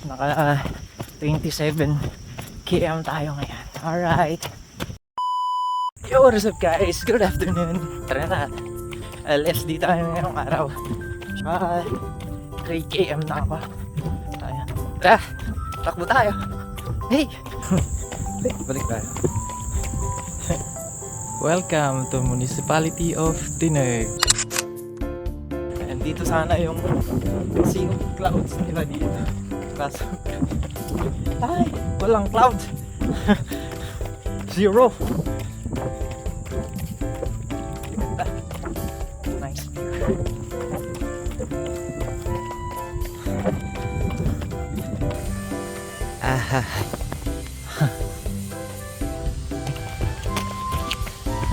Naka 27 km tayo ngayon. Alright. Yo, what is up guys? Good afternoon. Tara na. LSD tayo ngayong araw. 3 km na ako. Ayan. Tara, takbo tayo. Hey! Balik tayo. Welcome to Municipality of Tineg. And dito sana yung sea of clouds nila dito. Kaso, ay, walang clouds. Zero. Nice view. Aha.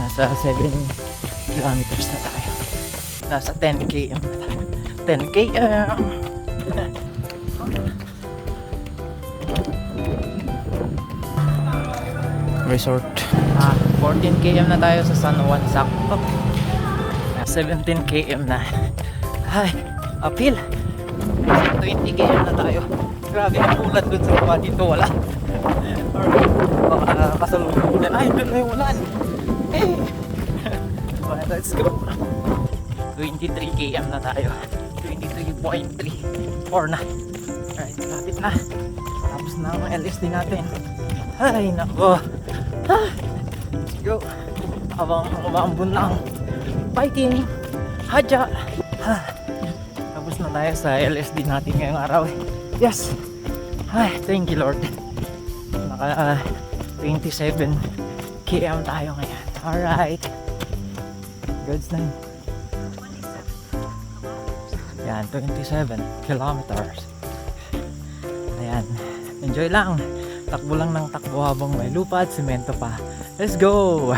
Nasa 7 kilometers na tayo. Nasa 10 km na tayo. 10 km. Resort. 14 km na tayo sa San Juan sakto. 17 km na. Ay, uphill. 20 km na tayo. Grabe ang ulan dun sa baba, dito wala. Or baka kasalubong ulan. Ay, dun may ulan. Hey! Okay, let's go. 23 km na tayo. 23.34 na. Alright, lapit na. Tapos na ang LSD natin. Ay, nako. Let's go. Habang umambon lang. Fighting. Hadya. Tapos na tayo sa LSD natin ngayong araw. Yes. Ay, thank you Lord. Naka 27 km tayo ngayon. Alright. Goods na yun. Yan, 27 kilometers. Ayan. Enjoy lang. Takbo lang ng takbo habang may lupa at semento pa. Let's go!